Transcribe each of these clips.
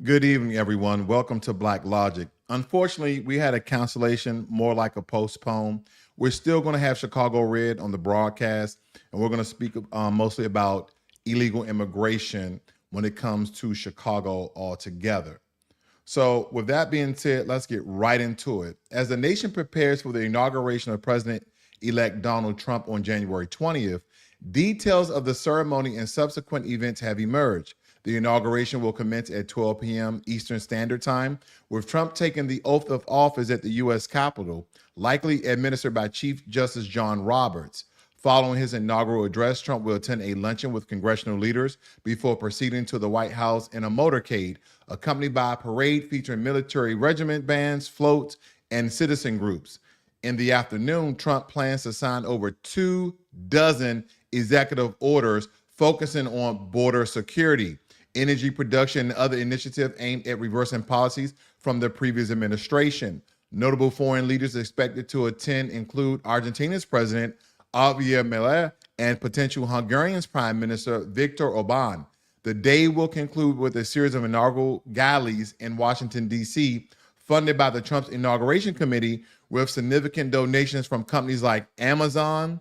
Good evening, everyone. Welcome to Blacklogic. Unfortunately, we had a cancellation, more like a postpone. We're still going to have Chicago Red on the broadcast, and we're going to speak mostly about illegal immigration when it comes to Chicago altogether. So with that being said, let's get right into it. As the nation prepares for the inauguration of President-elect Donald Trump on January 20th, details of the ceremony and subsequent events have emerged. The inauguration will commence at 12 p.m. Eastern Standard Time, with Trump taking the oath of office at the U.S. Capitol, likely administered by Chief Justice John Roberts. Following his inaugural address, Trump will attend a luncheon with congressional leaders before proceeding to the White House in a motorcade, accompanied by a parade featuring military regiment bands, floats, and citizen groups. In the afternoon, Trump plans to sign over 24 executive orders focusing on border security, energy production, and other initiatives aimed at reversing policies from the previous administration. Notable foreign leaders expected to attend include Argentina's President Javier Milei and potential Hungarian's Prime Minister Viktor Orban. The day will conclude with a series of inaugural galleys in Washington, D.C., funded by the Trump's Inauguration Committee, with significant donations from companies like Amazon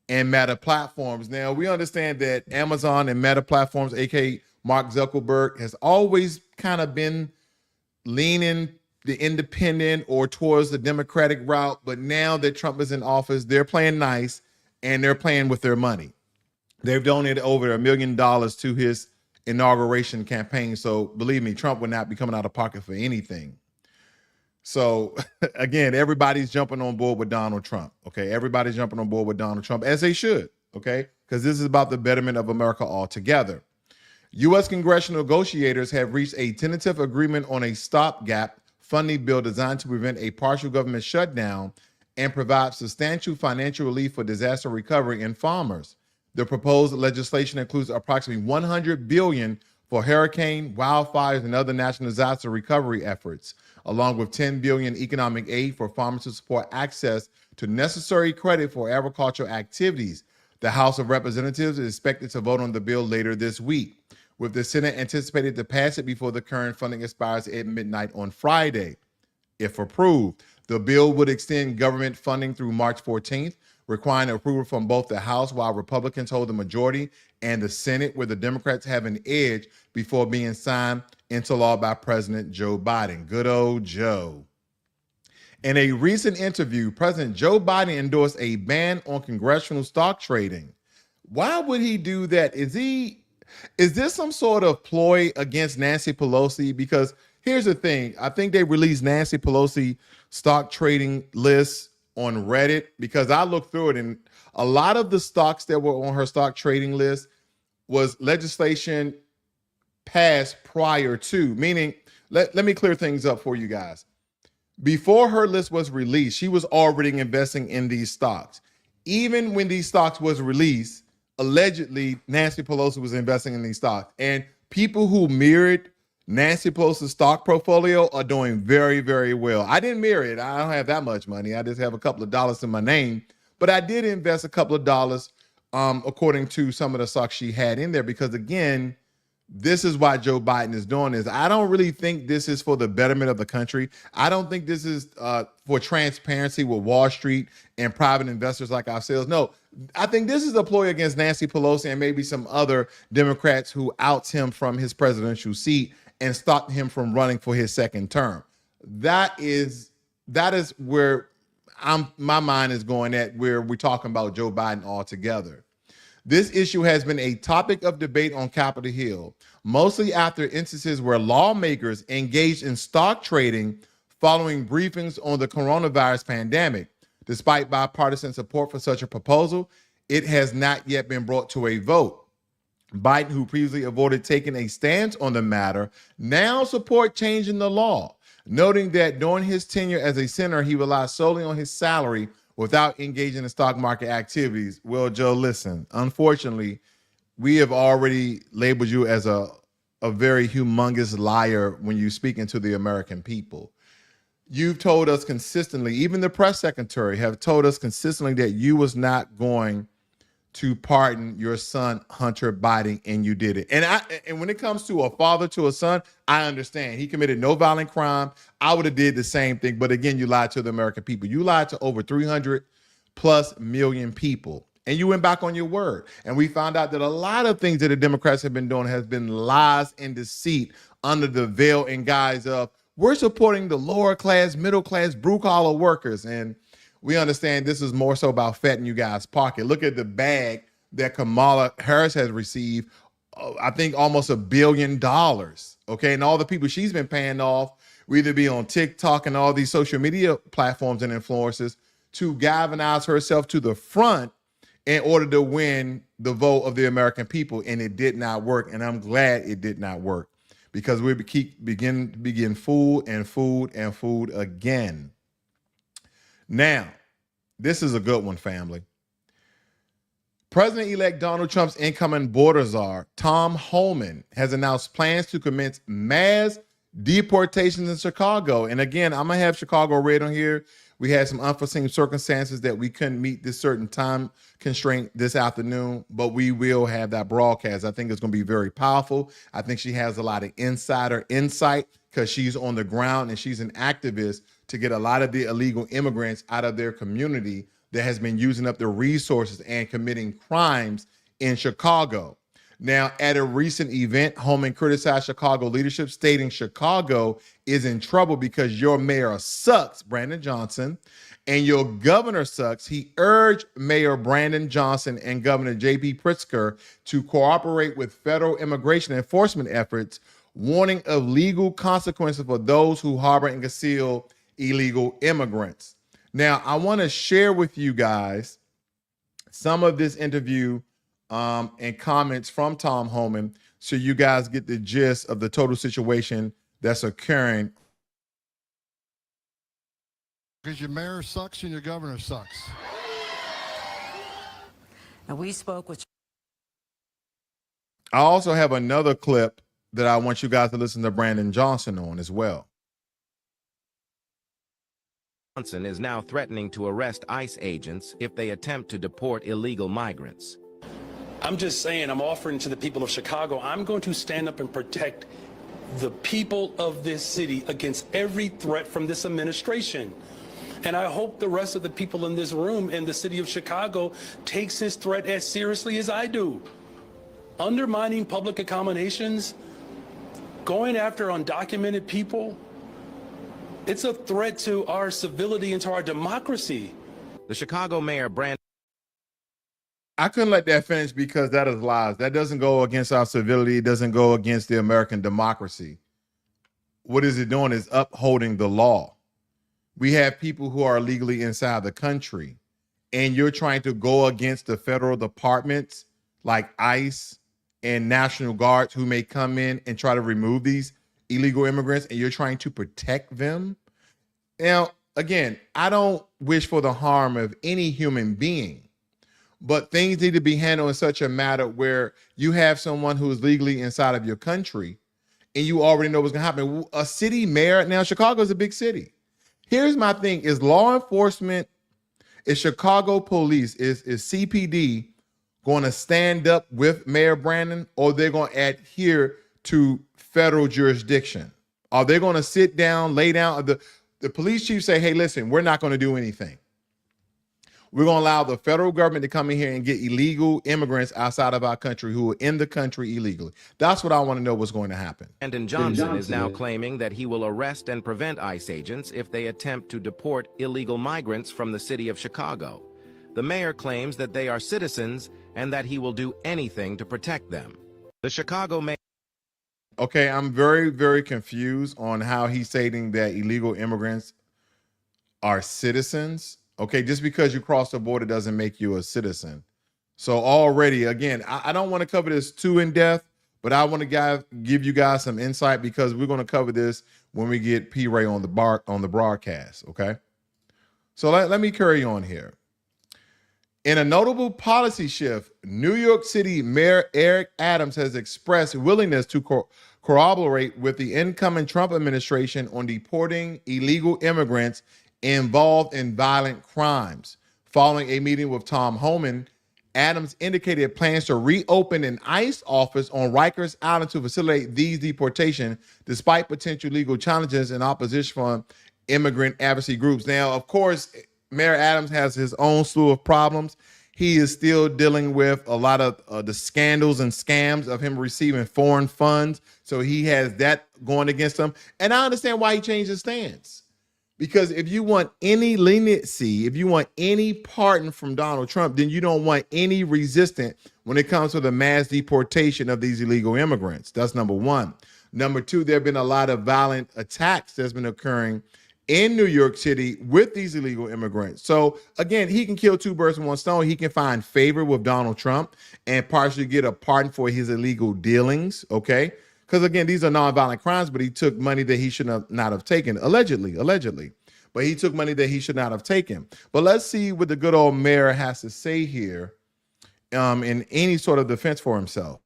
and Meta Platforms. Now, we understand that Amazon and Meta Platforms, aka Mark Zuckerberg, has always kind of been leaning the independent or towards the Democratic route, but now that Trump is in office, they're playing nice and they're playing with their money. They've donated over $1 million to his inauguration campaign. So believe me, Trump would not be coming out of pocket for anything. So again, everybody's jumping on board with Donald Trump. Okay. Everybody's jumping on board with Donald Trump, as they should. Okay. Because this is about the betterment of America altogether. U.S. congressional negotiators have reached a tentative agreement on a stopgap funding bill designed to prevent a partial government shutdown and provide substantial financial relief for disaster recovery and farmers. The proposed legislation includes approximately $100 billion for hurricane, wildfires, and other national disaster recovery efforts, along with $10 billion economic aid for farmers to support access to necessary credit for agricultural activities. The House of Representatives is expected to vote on the bill later this week, with the Senate anticipated to pass it before the current funding expires at midnight on Friday. If approved, the bill would extend government funding through March 14th, requiring approval from both the House, while Republicans hold the majority, and the Senate, where the Democrats have an edge, before being signed into law by President Joe Biden. Good old Joe. In a recent interview, President Joe Biden endorsed a ban on congressional stock trading. Why would he do that? Is this some sort of ploy against Nancy Pelosi? Because here's the thing. I think they released Nancy Pelosi stock trading lists on Reddit, because I looked through it, and a lot of the stocks that were on her stock trading list was legislation passed prior to, meaning, let me clear things up for you guys. Before her list was released, she was already investing in these stocks. Even when these stocks was released, allegedly, Nancy Pelosi was investing in these stocks. And people who mirrored Nancy Pelosi's stock portfolio are doing very, very well. I didn't mirror it. I don't have that much money. I just have a couple of dollars in my name. But I did invest a couple of dollars according to some of the stocks she had in there, because, again, this is why Joe Biden is doing this. I don't really think this is for the betterment of the country. I don't think this is for transparency with Wall Street and private investors like ourselves. No, I think this is a ploy against Nancy Pelosi and maybe some other Democrats who outs him from his presidential seat and stop him from running for his second term. That is where my mind is going at, where we're talking about Joe Biden altogether. This issue has been a topic of debate on Capitol Hill, mostly after instances where lawmakers engaged in stock trading following briefings on the coronavirus pandemic. Despite bipartisan support for such a proposal, it has not yet been brought to a vote. Biden, who previously avoided taking a stance on the matter, now supports changing the law, noting that during his tenure as a senator, he relied solely on his salary without engaging in stock market activities. Well, Joe, listen, unfortunately, we have already labeled you as a very humongous liar when you speak into the American people. You've told us consistently, even the press secretary have told us consistently, that you was not going to pardon your son, Hunter Biden, and you did it. And when it comes to a father to a son, I understand. He committed no violent crime. I would have did the same thing. But again, you lied to the American people. You lied to over 300 plus million people. And you went back on your word. And we found out that a lot of things that the Democrats have been doing has been lies and deceit under the veil and guise of we're supporting the lower class, middle class, blue collar workers. And we understand this is more so about fattening you guys' pocket. Look at the bag that Kamala Harris has received. I think almost $1 billion. Okay. And all the people she's been paying off, whether be on TikTok and all these social media platforms and influencers, to galvanize herself to the front in order to win the vote of the American people. And it did not work. And I'm glad it did not work because we begin food and food and food again. Now, this is a good one, family. President-elect Donald Trump's incoming border czar, Tom Homan, has announced plans to commence mass deportations in Chicago. And again, I'm going to have Chicago Red on here. We had some unforeseen circumstances that we couldn't meet this certain time constraint this afternoon, but we will have that broadcast. I think it's going to be very powerful. I think she has a lot of insider insight because she's on the ground and she's an activist to get a lot of the illegal immigrants out of their community that has been using up their resources and committing crimes in Chicago. Now, at a recent event, Homan criticized Chicago leadership, stating Chicago is in trouble because your mayor sucks, Brandon Johnson, and your governor sucks. He urged Mayor Brandon Johnson and Governor J.B. Pritzker to cooperate with federal immigration enforcement efforts, warning of legal consequences for those who harbor and conceal illegal immigrants. Now, I want to share with you guys some of this interview and comments from Tom Homan so you guys get the gist of the total situation that's occurring. Because your mayor sucks and your governor sucks. And we spoke with... I also have another clip that I want you guys to listen to Brandon Johnson on as well. Johnson is now threatening to arrest ICE agents if they attempt to deport illegal migrants. I'm just saying, I'm offering to the people of Chicago, I'm going to stand up and protect the people of this city against every threat from this administration. And I hope the rest of the people in this room in the city of Chicago takes this threat as seriously as I do. Undermining public accommodations, going after undocumented people, it's a threat to our civility and to our democracy. The Chicago mayor, Brandon... I couldn't let that finish because that is lies. That doesn't go against our civility. It doesn't go against the American democracy. What is it doing is upholding the law. We have people who are illegally inside the country, and you're trying to go against the federal departments like ICE and National Guards who may come in and try to remove these illegal immigrants, and you're trying to protect them. Now, again, I don't wish for the harm of any human being, but things need to be handled in such a matter where you have someone who is legally inside of your country and you already know what's going to happen. A city mayor, now Chicago is a big city. Here's my thing. Is law enforcement, is Chicago police, is CPD going to stand up with Mayor Brandon, or they're going to adhere to federal jurisdiction? Are they going to sit down, lay down? The police chief say, hey, listen, we're not going to do anything. We're going to allow the federal government to come in here and get illegal immigrants outside of our country who are in the country illegally. That's what I want to know what's going to happen. Brandon Johnson is now claiming that he will arrest and prevent ICE agents if they attempt to deport illegal migrants from the city of Chicago. The mayor claims that they are citizens and that he will do anything to protect them. The Chicago mayor... Okay, I'm very, very confused on how he's stating that illegal immigrants are citizens. Okay, just because you cross the border doesn't make you a citizen. So already, again, I don't want to cover this too in depth, but I want to give you guys some insight because we're going to cover this when we get P. Ray on the broadcast. Okay, so let me carry on here. In a notable policy shift, New York City Mayor Eric Adams has expressed willingness to corroborate with the incoming Trump administration on deporting illegal immigrants involved in violent crimes. Following a meeting with Tom Homan, Adams indicated plans to reopen an ICE office on Rikers Island to facilitate these deportation, despite potential legal challenges and opposition from immigrant advocacy groups. Now, of course, Mayor Adams has his own slew of problems. He is still dealing with a lot of the scandals and scams of him receiving foreign funds. So he has that going against him. And I understand why he changed his stance. Because if you want any leniency, if you want any pardon from Donald Trump, then you don't want any resistance when it comes to the mass deportation of these illegal immigrants. That's number one. Number two, there have been a lot of violent attacks that's been occurring in New York City with these illegal immigrants. So again, he can kill two birds with one stone. He can find favor with Donald Trump and partially get a pardon for his illegal dealings, okay? Because again, these are nonviolent crimes, but he took money that he should not have taken, allegedly. But he took money that he should not have taken. But let's see what the good old mayor has to say here in any sort of defense for himself.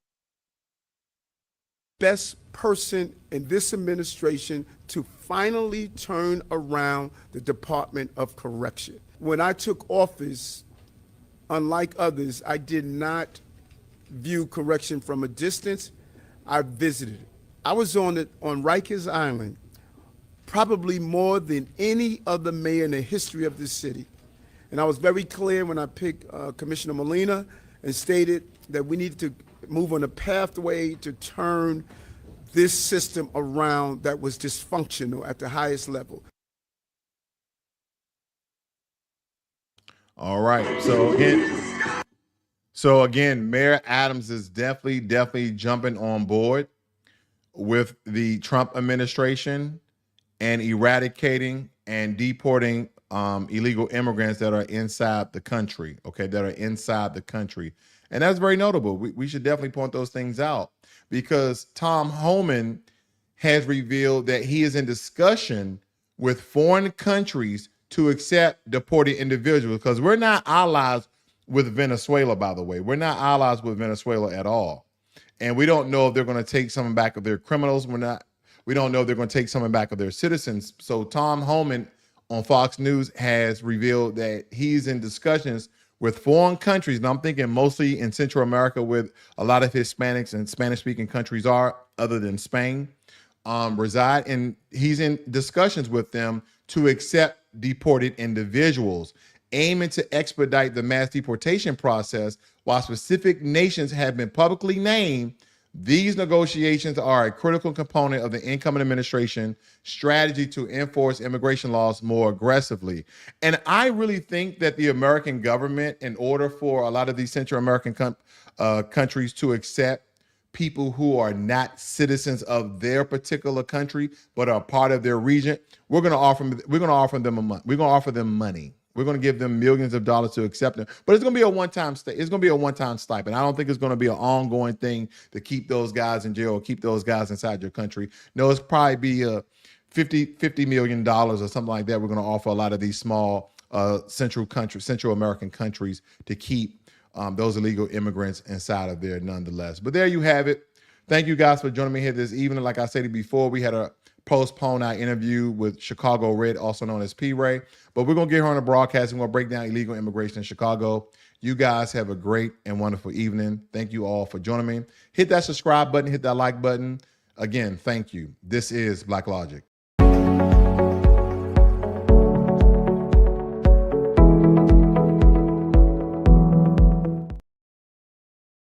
Best person in this administration to finally turn around the Department of Correction. When I took office, unlike others, I did not view correction from a distance. I visited it. I was on Rikers Island probably more than any other mayor in the history of this city. And I was very clear when I picked Commissioner Molina and stated that we needed to move on a pathway to turn this system around that was dysfunctional at the highest level. All right. So again, Mayor Adams is definitely jumping on board with the Trump administration and eradicating and deporting illegal immigrants that are inside the country, okay, that are inside the country. And that's very notable. We should definitely point those things out because Tom Homan has revealed that he is in discussion with foreign countries to accept deported individuals because we're not allies with Venezuela, by the way. We're not allies with Venezuela at all. And we don't know if they're going to take someone back of their criminals. We don't know if they're going to take someone back of their citizens. So Tom Homan on Fox News has revealed that he's in discussions with foreign countries, and I'm thinking mostly in Central America, where a lot of Hispanics and Spanish-speaking countries are, other than Spain, reside. And he's in discussions with them to accept deported individuals, aiming to expedite the mass deportation process. While specific nations have been publicly named, these negotiations are a critical component of the incoming administration strategy to enforce immigration laws more aggressively. And I really think that the American government, in order for a lot of these Central American countries to accept people who are not citizens of their particular country but are part of their region, we're going to offer them money. We're going to give them millions of dollars to accept them, but it's going to be a one-time stipend. I don't think it's going to be an ongoing thing to keep those guys in jail or keep those guys inside your country. No, it's probably be a $50 million or something like that. We're going to offer a lot of these small Central American countries to keep those illegal immigrants inside of there nonetheless. But there you have it. Thank you guys for joining me here this evening. Like I said before, we had a postpone our interview with Chicago Red, also known as P-Ray. But we're going to get her on the broadcast and we're going to break down illegal immigration in Chicago. You guys have a great and wonderful evening. Thank you all for joining me. Hit that subscribe button, hit that like button. Again, thank you. This is Blacklogic.